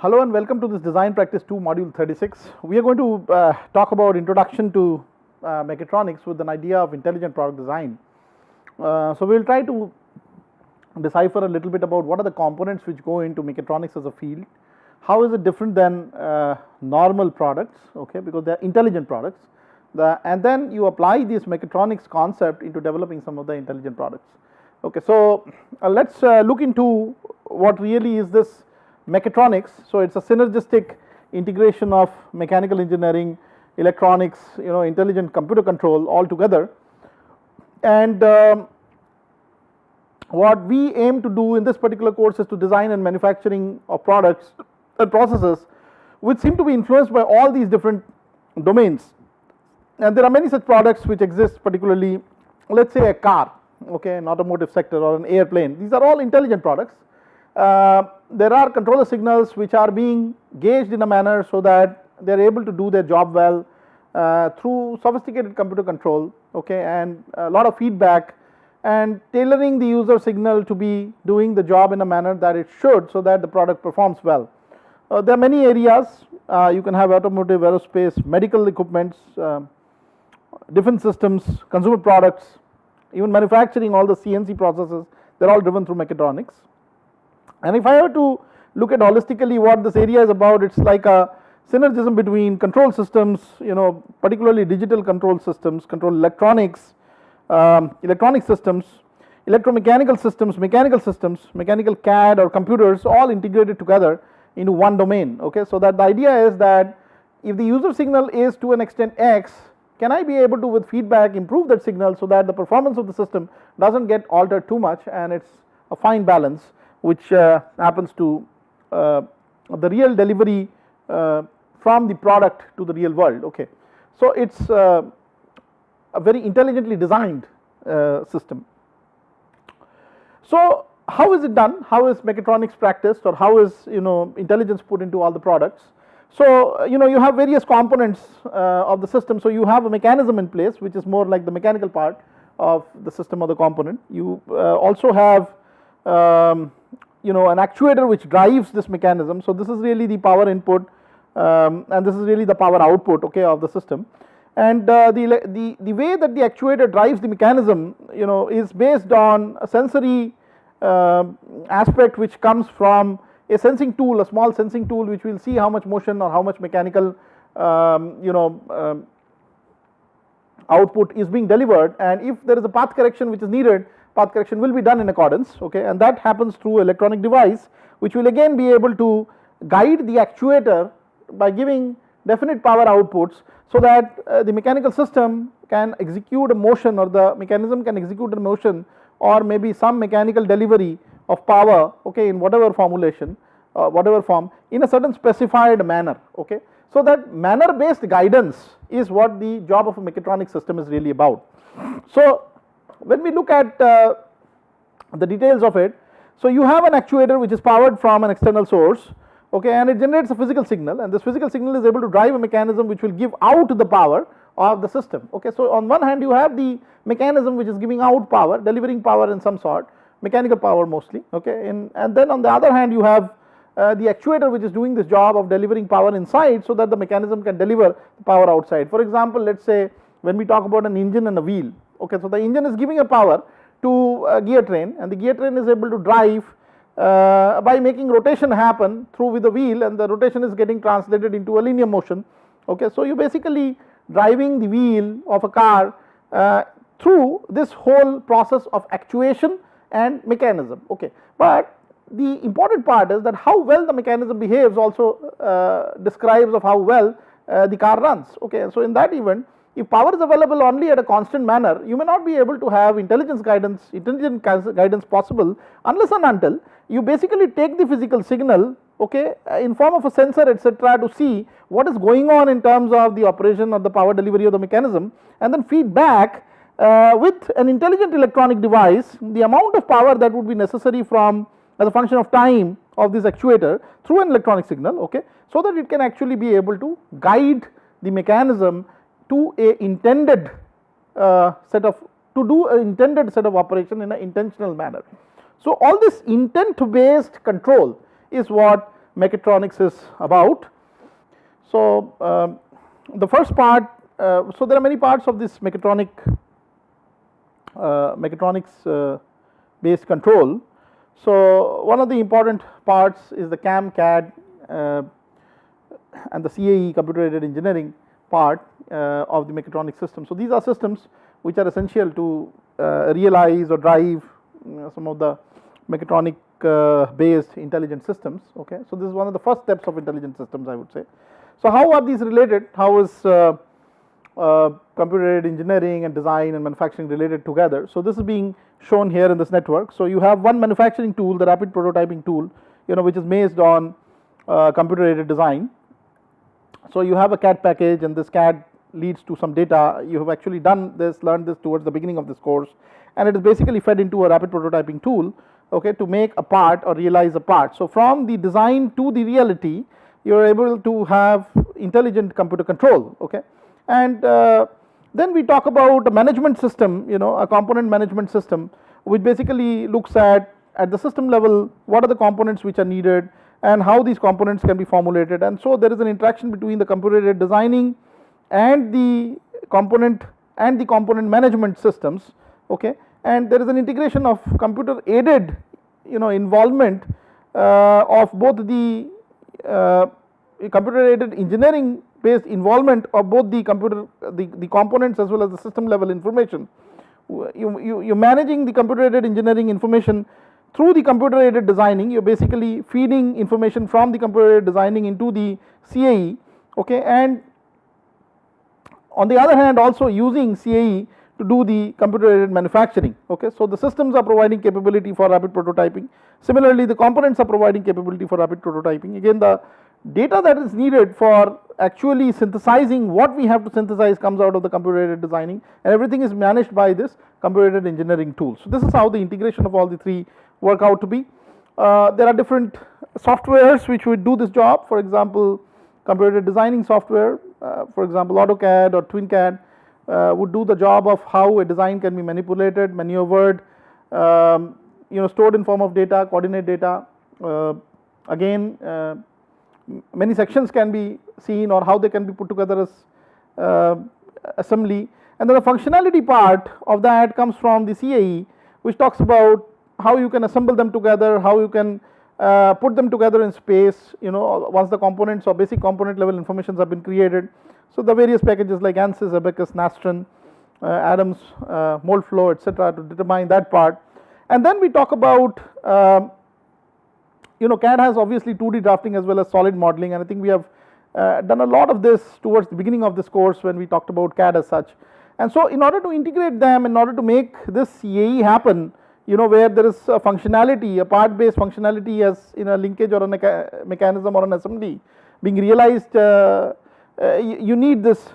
Hello and welcome to this Design Practice 2 Module 36. We are going to talk about introduction to mechatronics with an idea of intelligent product design. So we will try to decipher a little bit about what are the components which go into mechatronics as a field. How is it different than normal products, okay, because they are intelligent products. And then you apply this mechatronics concept into developing some of the intelligent products. Okay, so let's look into what really is this mechatronics. So it's a synergistic integration of mechanical engineering, electronics, intelligent computer control all together. And what we aim to do in this particular course is to design and manufacturing of products and processes which seem to be influenced by all these different domains. And there are many such products which exist, particularly let's say a car, okay, an automotive sector or an airplane. These are all intelligent products. There are controller signals which are being gauged in a manner so that they are able to do their job well through sophisticated computer control, okay, and a lot of feedback and tailoring the user signal to be doing the job in a manner that it should, so that the product performs well. There are many areas. You can have automotive, aerospace, medical equipments, defense systems, consumer products, even manufacturing, all the CNC processes, they are all driven through mechatronics. And if I were to look at holistically what this area is about, it's like a synergism between control systems, particularly digital control systems, control electronics, electronic systems, electromechanical systems, mechanical CAD or computers, all integrated together into one domain. Okay, so that the idea is that if the user signal is to an extent X, can I be able to with feedback improve that signal so that the performance of the system doesn't get altered too much, and it's a fine balance which happens to the real delivery from the product to the real world. Okay, so it's a very intelligently designed system. So how is it done? How is mechatronics practiced, or how is intelligence put into all the products? So you have various components of the system. So you have a mechanism in place which is more like the mechanical part of the system or the component. You also have an actuator which drives this mechanism. So this is really the power input and this is really the power output, okay, of the system. And the way that the actuator drives the mechanism is based on a sensory aspect which comes from a sensing tool, a small sensing tool, which will see how much motion or how much mechanical output is being delivered, and if there is a path correction which is needed, path correction will be done in accordance, okay, and that happens through electronic device which will again be able to guide the actuator by giving definite power outputs, so that the mechanical system can execute a motion, or the mechanism can execute a motion, or maybe some mechanical delivery of power, okay, in whatever formulation, whatever form, in a certain specified manner, okay. So that manner based guidance is what the job of a mechatronic system is really about. So when we look at the details of it, so you have an actuator which is powered from an external source, okay, and it generates a physical signal, and this physical signal is able to drive a mechanism which will give out the power of the system, okay. So on one hand you have the mechanism which is giving out power, delivering power in some sort, mechanical power mostly, okay, and then on the other hand you have the actuator which is doing this job of delivering power inside, so that the mechanism can deliver power outside. For example, let's say when we talk about an engine and a wheel, okay, so the engine is giving a power to a gear train, and the gear train is able to drive by making rotation happen through with the wheel, and the rotation is getting translated into a linear motion, okay. So you basically driving the wheel of a car through this whole process of actuation and mechanism, okay. But the important part is that how well the mechanism behaves also describes of how well the car runs, okay. So in that event, if power is available only at a constant manner, you may not be able to have intelligent guidance possible unless and until you basically take the physical signal, okay, in form of a sensor, etc., to see what is going on in terms of the operation or the power delivery of the mechanism, and then feed back with an intelligent electronic device the amount of power that would be necessary from as a function of time of this actuator through an electronic signal, okay, so that it can actually be able to guide the mechanism to a intended set of operation in an intentional manner. So all this intent based control is what mechatronics is about. So the first part, so there are many parts of this mechatronics based control. So one of the important parts is the CAM, CAD and the CAE, computer aided engineering part of the mechatronic system. So these are systems which are essential to realize or drive some of the mechatronic based intelligent systems. Okay, so this is one of the first steps of intelligent systems, I would say. So how are these related? How is computer aided engineering and design and manufacturing related together? So this is being shown here in this network. So you have one manufacturing tool, the rapid prototyping tool, which is based on computer aided design. So you have a CAD package, and this CAD leads to some data. You have actually learned this towards the beginning of this course, and it is basically fed into a rapid prototyping tool, okay, to make a part or realize a part. So from the design to the reality, you are able to have intelligent computer control, okay. And then we talk about a management system, a component management system, which basically looks at the system level, what are the components which are needed and how these components can be formulated. And so there is an interaction between the computer aided designing and the component management systems, okay. And there is an integration of computer aided involvement of both the computer aided engineering based involvement of both the components as well as the system level information. You're managing the computer aided engineering information through the computer aided designing. You're basically feeding information from the computer aided designing into the CAE, okay, and on the other hand also using CAE to do the computer aided manufacturing, okay. So the systems are providing capability for rapid prototyping. Similarly, the components are providing capability for rapid prototyping. Again, the data that is needed for actually synthesizing what we have to synthesize comes out of the computer aided designing, and everything is managed by this computer aided engineering tool. So this is how the integration of all the three work out to be. There are different softwares which would do this job. For example, computer aided designing software, for example AutoCAD or TwinCAD, would do the job of how a design can be manipulated, maneuvered, stored in form of data, coordinate data. Again, many sections can be seen or how they can be put together as assembly. And then the functionality part of that comes from the CAE, which talks about how you can assemble them together, how you can put them together in space, once the components or basic component level informations have been created. So the various packages like ANSYS, Abacus, Nastran, Adams, Moldflow, etc. to determine that part. And then we talk about CAD has obviously 2D drafting as well as solid modeling, and I think we have done a lot of this towards the beginning of this course when we talked about CAD as such. And so in order to integrate them, in order to make this CAE happen, where there is a functionality, a part based functionality as in a linkage or a mechanism or an assembly being realized, you need this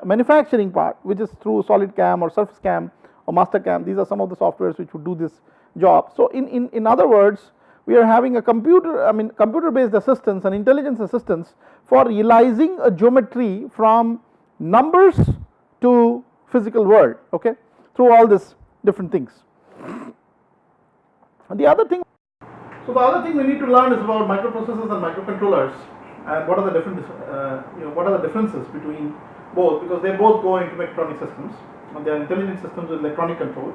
manufacturing part, which is through SolidCAM or SurfaceCAM or MasterCAM. These are some of the softwares which would do this job. So in other words, we are having a computer based assistance and intelligence assistance for realizing a geometry from numbers to physical world, okay, through all these different things. The other thing we need to learn is about microprocessors and microcontrollers, and what are the differences between both, because they both go into mechatronic systems and they are intelligent systems with electronic control.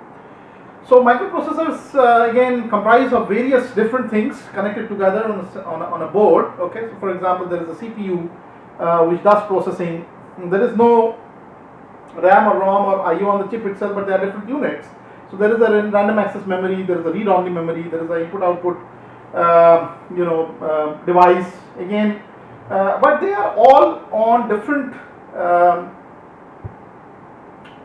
So microprocessors again comprise of various different things connected together on a board, okay. So for example, there is a CPU which does processing. There is no RAM or ROM or IO on the chip itself, but there are different units. So there is a random access memory, there is a read-only memory, there is a input-output device again, but they are all on different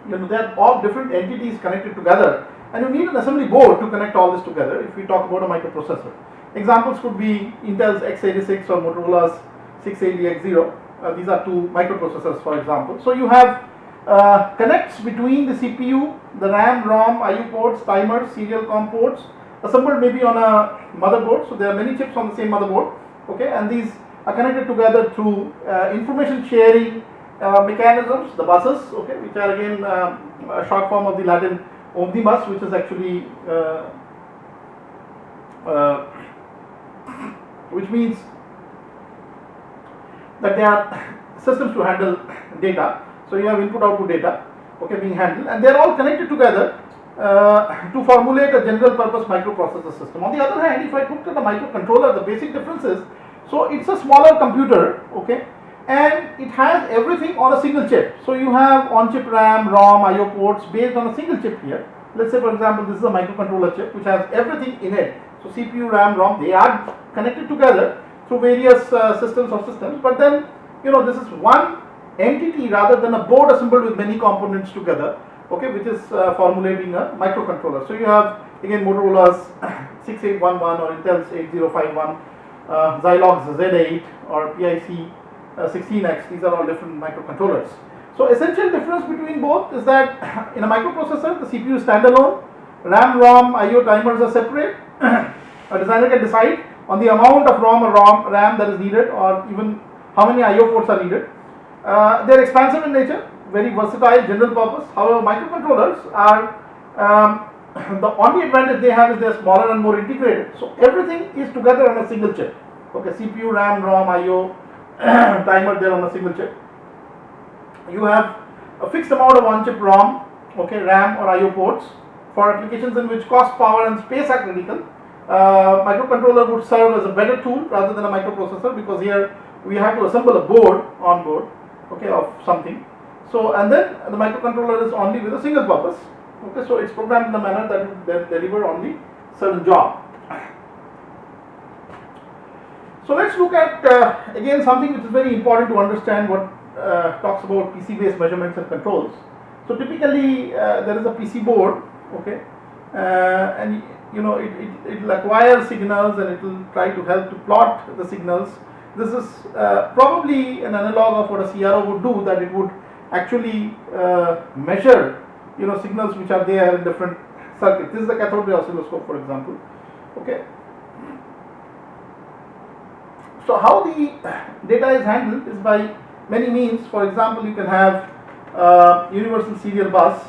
they are all different entities connected together, and you need an assembly board to connect all this together. If we talk about a microprocessor, examples could be Intel's x86 or Motorola's 680X0. These are two microprocessors, for example. So you have connects between the CPU, the RAM, ROM, IO ports, timers, serial COM ports, assembled maybe on a motherboard. So there are many chips on the same motherboard, okay, and these are connected together through information sharing mechanisms, the buses, okay, which are again a short form of the Latin omnibus, which is actually which means that they are systems to handle data. So you have input output data, okay, being handled, and they are all connected together to formulate a general purpose microprocessor system. On the other hand, if I look at the microcontroller, the basic difference is, so it's a smaller computer, okay, and it has everything on a single chip. So you have on-chip RAM, ROM, IO ports based on a single chip here. Let's say, for example, this is a microcontroller chip which has everything in it. So CPU, RAM, ROM, they are connected together through various systems of systems, but then, you know, this is one entity rather than a board assembled with many components together, okay, which is formulating a microcontroller. So you have again Motorola's 6811 or Intel's 8051, Zilog's Z8 or PIC 16X. These are all different microcontrollers. So essential difference between both is that in a microprocessor, the CPU is standalone, RAM, ROM, IO timers are separate. A designer can decide on the amount of ROM or RAM that is needed, or even how many IO ports are needed. They are expansive in nature, very versatile, general purpose. However, microcontrollers are the only advantage they have is they are smaller and more integrated. So everything is together on a single chip. Okay, CPU, RAM, ROM, IO, timer, they're on a single chip. You have a fixed amount of on-chip ROM, okay, RAM or IO ports for applications in which cost, power, and space are critical. Microcontroller would serve as a better tool rather than a microprocessor, because here we have to assemble a board on board, okay, of something. So, and then the microcontroller is only with a single purpose, okay, so it's programmed in a manner that will deliver only certain job. So let's look at again something which is very important to understand, what talks about PC based measurements and controls. So typically there is a PC board, okay, and you know it will acquire signals and it will try to help to plot the signals. This is probably an analog of what a CRO would do, that it would actually measure, you know, signals which are there in different circuits. This is the cathode ray oscilloscope, for example, okay. So how the data is handled is by many means. For example, you can have universal serial bus,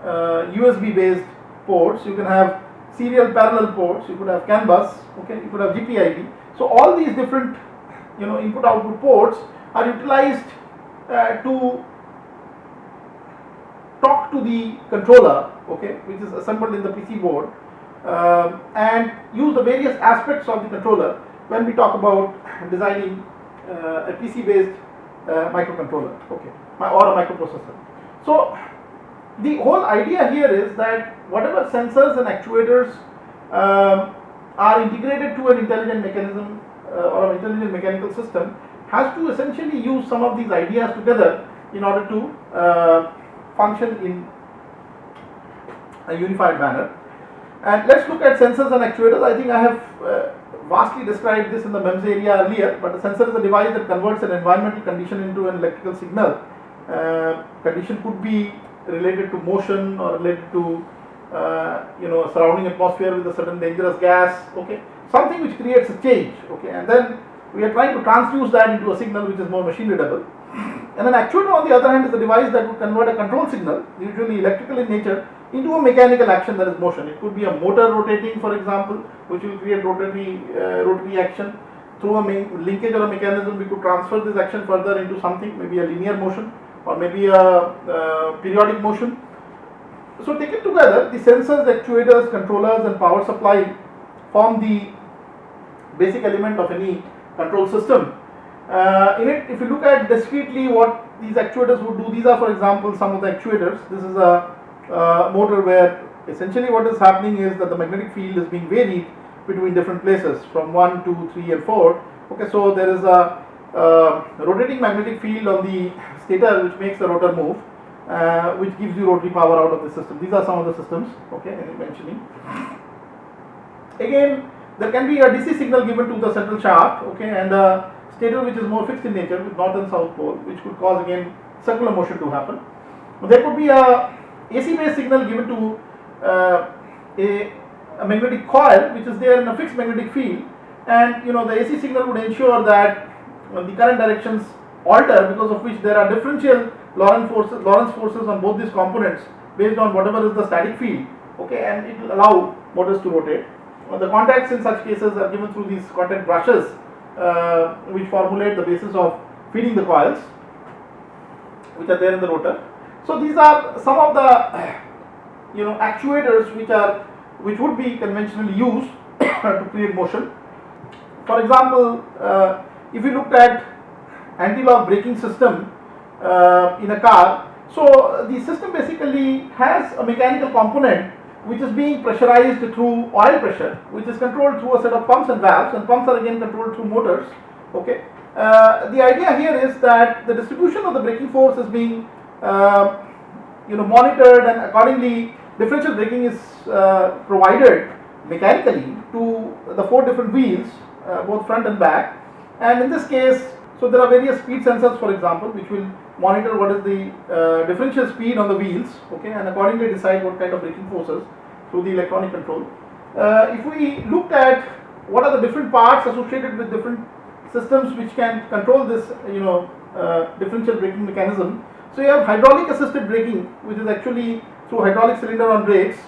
USB based ports, you can have serial parallel ports, you could have CAN bus, okay, you could have GPIB. So all these different, you know, input output ports are utilized to talk to the controller, okay, which is assembled in the PC board, and use the various aspects of the controller when we talk about designing a PC based microcontroller, okay, or a microprocessor. So the whole idea here is that whatever sensors and actuators are integrated to an intelligent mechanism or an intelligent mechanical system has to essentially use some of these ideas together in order to function in a unified manner. And let's look at sensors and actuators. I think I have vastly described this in the MEMS area earlier, but a sensor is a device that converts an environmental condition into an electrical signal. Condition could be related to motion or related to you know, surrounding atmosphere with a certain dangerous gas, okay, something which creates a change, okay, and then we are trying to transfuse that into a signal which is more machine readable. And an actuator, on the other hand, is a device that would convert a control signal, usually electrical in nature, into a mechanical action, that is motion. It could be a motor rotating, for example, which will create rotary action. Through a linkage or a mechanism, we could transfer this action further into something, maybe a linear motion or maybe a periodic motion. So taken together, the sensors, actuators, controllers and power supply form the basic element of any control system. In it, if you look at discretely what these actuators would do, these are, for example, some of the actuators. This is a motor where essentially what is happening is that the magnetic field is being varied between different places from 1, 2, 3 and 4. Okay, so there is a rotating magnetic field on the stator which makes the rotor move, which gives you rotary power out of the system. These are some of the systems, okay, I'm mentioning. Again, there can be a DC signal given to the central shaft, okay, and a stator which is more fixed in nature with north and south pole, which could cause again circular motion to happen. There could be a AC based signal given to a magnetic coil which is there in a fixed magnetic field, and you know, the AC signal would ensure that the current directions alter, because of which there are differential Lorentz forces on both these components based on whatever is the static field, okay, and it will allow motors to rotate. The contacts in such cases are given through these contact brushes, which formulate the basis of feeding the coils which are there in the rotor. So these are some of the actuators which would be conventionally used to create motion. For example, if you looked at anti-lock braking system in a car, so the system basically has a mechanical component which is being pressurized through oil pressure, which is controlled through a set of pumps and valves, and pumps are again controlled through motors. Okay, the idea here is that the distribution of the braking force is being monitored, and accordingly differential braking is provided mechanically to the 4 different wheels, both front and back. And in this case, so there are various speed sensors, for example, which will monitor what is the differential speed on the wheels, okay, and accordingly decide what kind of braking forces through the electronic control. If we looked at what are the different parts associated with different systems which can control this differential braking mechanism, so you have hydraulic assisted braking, which is actually through hydraulic cylinder on brakes,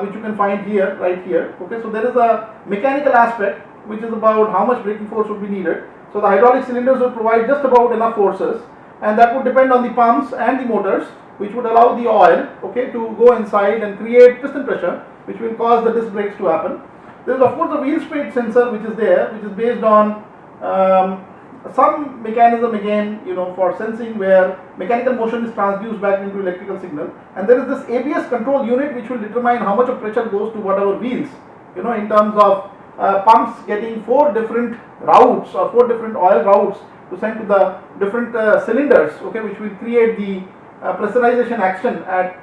which you can find here, right here. Okay, so there is a mechanical aspect which is about how much braking force would be needed. So the hydraulic cylinders will provide just about enough forces, and that would depend on the pumps and the motors, which would allow the oil, okay, to go inside and create piston pressure, which will cause the disc brakes to happen. There is of course a wheel speed sensor which is there, which is based on some mechanism again, for sensing where mechanical motion is transduced back into electrical signal, and there is this ABS control unit which will determine how much of pressure goes to whatever wheels, in terms of pumps getting 4 different routes or 4 different oil routes to send to the different cylinders, okay, which will create the pressurization action at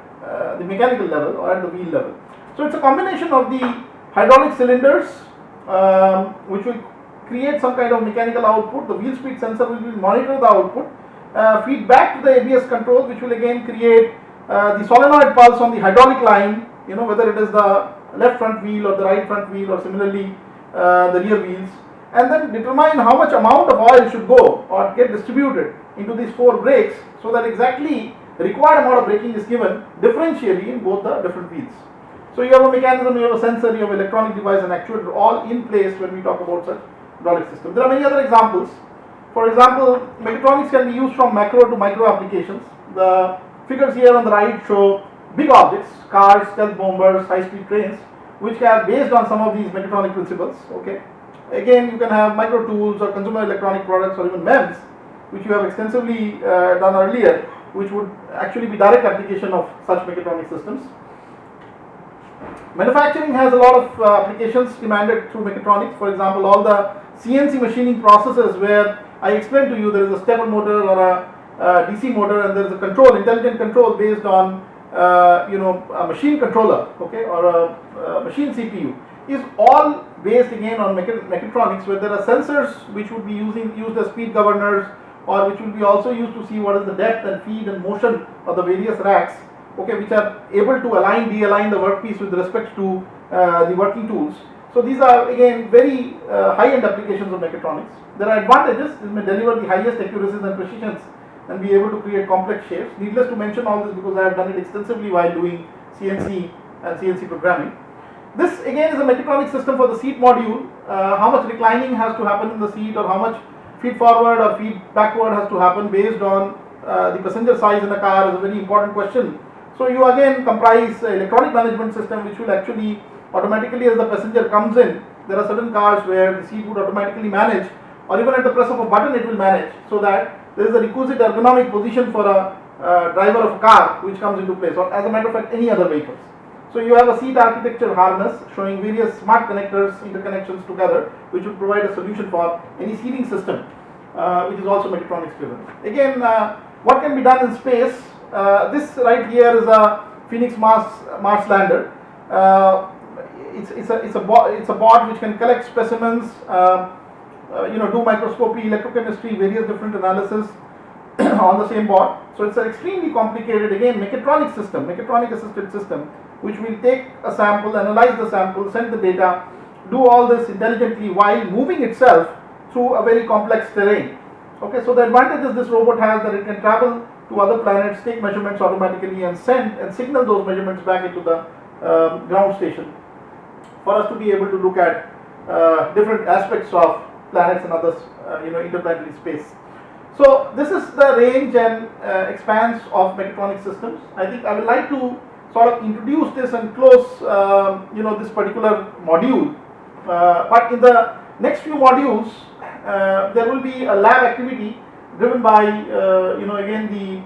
the mechanical level or at the wheel level. So it's a combination of the hydraulic cylinders which will create some kind of mechanical output. The wheel speed sensor will monitor the output, feed back to the ABS control, which will again create the solenoid pulse on the hydraulic line, whether it is the left front wheel or the right front wheel, or similarly the rear wheels, and then determine how much amount of oil should go or get distributed into these 4 brakes, so that exactly the required amount of braking is given differentially in both the different wheels. So you have a mechanism, you have a sensor, you have an electronic device and actuator all in place when we talk about such hydraulic system. There are many other examples. For example, mechatronics can be used from macro to micro applications. The figures here on the right show big objects, cars, stealth bombers, high-speed trains, which are based on some of these mechatronic principles. Okay. Again, you can have micro tools or consumer electronic products or even MEMS, which you have extensively done earlier, which would actually be direct application of such mechatronic systems. Manufacturing has a lot of applications demanded through mechatronics. For example, all the CNC machining processes where I explained to you there is a stepper motor or a DC motor, and there is a control, intelligent control based on a machine controller, okay, or a machine CPU, is all based again on mechatronics, where there are sensors which would be used as speed governors, or which will be also used to see what is the depth and feed and motion of the various racks, okay, which are able to align, de-align the workpiece with respect to the working tools. So these are again very high-end applications of mechatronics. There are advantages. This may deliver the highest accuracies and precisions and be able to create complex shapes. Needless to mention all this because I have done it extensively while doing CNC and CNC programming. This again is a mechatronic system for the seat module. How much reclining has to happen in the seat, or how much feed forward or feed backward has to happen based on the passenger size in the car is a very important question. So you again comprise electronic management system which will actually automatically, as the passenger comes in, there are certain cars where the seat would automatically manage, or even at the press of a button it will manage, so that there is a requisite ergonomic position for a driver of a car which comes into place, or as a matter of fact any other vehicles. So you have a seat architecture harness showing various smart connectors, interconnections together, which will provide a solution for any seating system, which is also mechatronics driven. Again, what can be done in space? This right here is a Phoenix Mars lander. It's a bot which can collect specimens, do microscopy, electrochemistry, various different analysis on the same board. So it's an extremely complicated, again, mechatronic system, mechatronic assisted system, which will take a sample, analyze the sample, send the data, do all this intelligently while moving itself through a very complex terrain. Okay, so the advantages this robot has that it can travel to other planets, take measurements automatically, and send and signal those measurements back into the ground station for us to be able to look at different aspects of planets and others, interplanetary space. So this is the range and expanse of mechatronic systems. I think I would like to sort of introduce this and close this particular module. But in the next few modules, there will be a lab activity driven by again the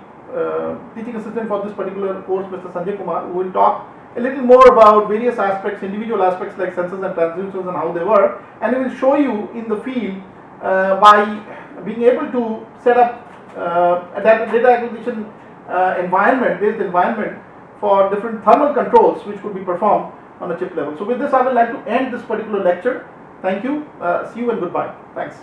teaching assistant for this particular course, Mr. Sanjay Kumar, who will talk a little more about various aspects, individual aspects like sensors and transducers and how they work, and he will show you in the field by being able to set up a data acquisition based environment for different thermal controls which could be performed on a chip level. So with this I would like to end this particular lecture. Thank you, see you and goodbye. Thanks.